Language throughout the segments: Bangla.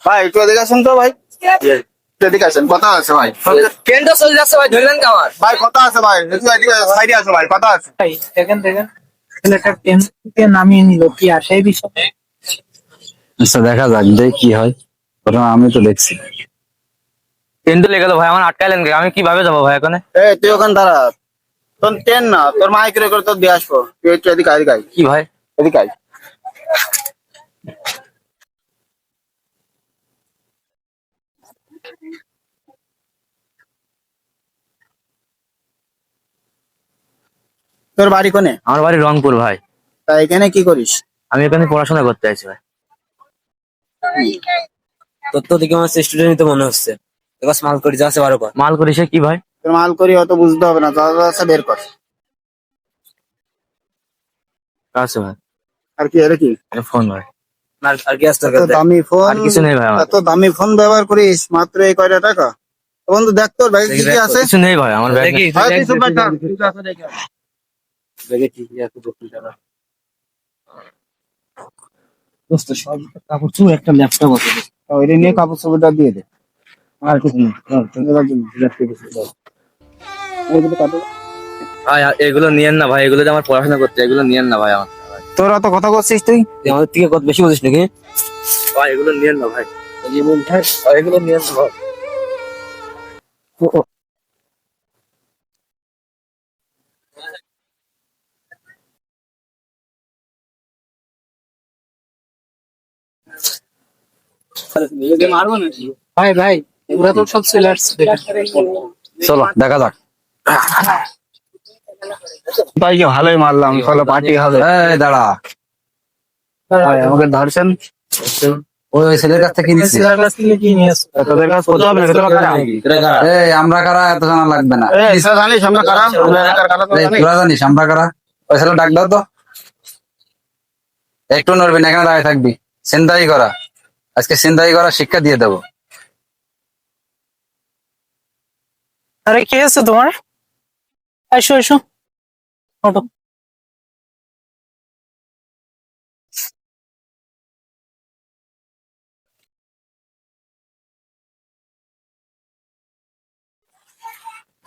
ভাই একটু এদিকে আসেন তো ভাই, এদিকে আসেন, কথা আছে ভাই। ট্রেনটা চলে যাচ্ছে ভাই, ধরলেন কি আমার? ভাই কথা আছে ভাই, একটু এদিকে সাইডে আসো ভাই, কথা আছে। ভাই দেখেন দেখেন, ছেলেটা ট্রেন থেকে নামিয়ে নিল, কি আসে এই বিষয়ে? আচ্ছা দেখা যাক দেখি কি হয়, প্রথমে আমি তো দেখছি। ট্রেন তো লেগে গেল ভাই, আমার আটকাইলেন কে? আমি কিভাবে যাবো ভাই এখানে? তুই ওখানে দাঁড়া, তোর ট্রেন না, তোর মাইক রে করে তোর দিয়ে আসবো, তুই একটু এদিকে এদিকে আয়, কি ভাই? এদিকে আয়। তোর বাড়ি কোনে? আমার বাড়ি রংপুর ভাই। তা এখানে কি করিস? আমি এখানে পড়াশোনা করতে আছি ভাই। তোর তো দেখে মনে হচ্ছে স্টুডেন্ট তো মনে হচ্ছে। এবার স্মাল করে যাচ্ছে 12 পর। মাল করি সে কি ভাই? তোর মাল করি অত বুঝতে হবে না, যা যা আছে বের কর। আছে ভাই, আর কি এটা কি? ফোন ভাই। আর কি আসতে এত দামি ফোন, আর কিছু নেই ভাই আমার। এত দামি ফোন ব্যবহার করিস মাত্র এই কয়টা টাকা? বন্ধু দেখ তোর ব্যাগে কি কি আছে। কিছু নেই ভাই আমার ব্যাগ। দেখি হয় তুই চুপ থাক, তুই তো আছে দেখে। দেখে কি কি আছে দেখি দাঁড়া। দোস্ত সব কাপড় চুপ, একটা ল্যাপটপ আছে। ওইটা নিয়ে কাপড় চোপড়টা দিয়ে দে। আর কিছু নেই, এবার জন্য ল্যাপটপ আছে, দাও। ওইগুলো কাটো। ভাই এগুলো নিয়েন না ভাই, এগুলো যে আমার পড়াশোনা করতে, এগুলো নিয়েন না ভাই আমার। তোর অত কথা বলছিস তুই? তুই আমাদের থেকে কত বেশি বুঝিস নাকি? ভাই এগুলো নিয়েন না ভাই, ভাই এগুলো নিয়েন না ভাই। মারবো নাকি? ভাই ভাই ওরা তো সব চলে আসছে। চলো দেখা যাক। ভাইকে ভালোই মারলাম, চলো পার্টি হবে। এই দাঁড়া, ভাই আমাকে ধরছেন, ওই ওই ছেলের কাছ থেকে নিচ্ছি। ছেলের কাছ থেকে কি নিয়ে আসছে? তোদের কাছে কোথাও হবে না, তোরা কারা? এই আমরা কারা এত জানা লাগবে না। এই তোরা জানিস আমরা কারা? আমরা এলাকার কারা তো এই জানিস? তোরা জানিস আমরা কারা? ওই ছেলে ডাক দাও তো। একটু নড়বি না, এখানে দাঁড়িয়ে থাকবি। ছিনতাই করা, আজকে ছিনতাই করা শিক্ষা দিয়ে দেবো। আরে কে আছে তোমার? এসো এসো, ওঠো।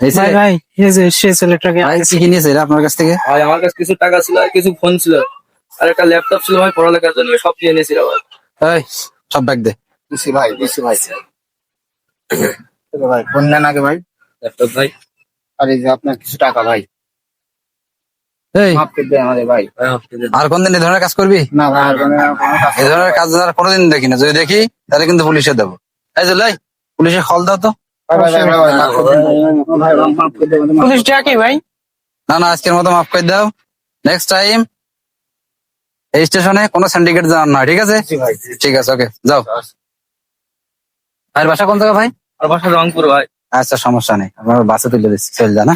এই ভাই ছেলে ভাই এই যে সে ছেলেটাকে ভাই কি নিয়েছে এরা আপনার কাছ থেকে? ভাই আমার কাছে কিছু টাকা ছিল, আর কিছু ফোন ছিল, আর একটা ল্যাপটপ ছিল ভাই পড়ালেখার জন্য, সব নিয়ে নিয়েছিল ভাই। এই সব ব্যাগ দে। দিছি ভাই, দিছি ভাই। ভাই ফোন নেন আগে ভাই। ল্যাপটপ ভাই, আর এই যে আপনার কিছু টাকা ভাই, এই মাফ করে দেন আমাদের ভাই। ভাই আপনি দেন। আর কোনদিন এই ধরনের কাজ করবি? না ভাই আর কোনো কাজ এই ধরনের কাজ আর কোনোদিন দেখি না, যদি দেখি তাহলে কিন্তু পুলিশে দেবো। এই যে লাই পুলিশে কল দাও তো। ভাই ভাই ভাই ভাই মাফ করে দেন। ভাই মাফ করে দেন। পুলিশ ডাকে ভাই। না না, আজকের মতো মাফ করে দাও। নেক্সট টাইম এই স্টেশনে কোনো সিন্ডিকেট জানার নয়, ঠিক আছে? ভাই ঠিক আছে, ওকে যাও। আর বাসা কোন জায়গা ভাই? আর বাসা রংপুর ভাই। আচ্ছা সমস্যা নেই, আমার বাসে তুলে দিচ্ছি, চল যা না।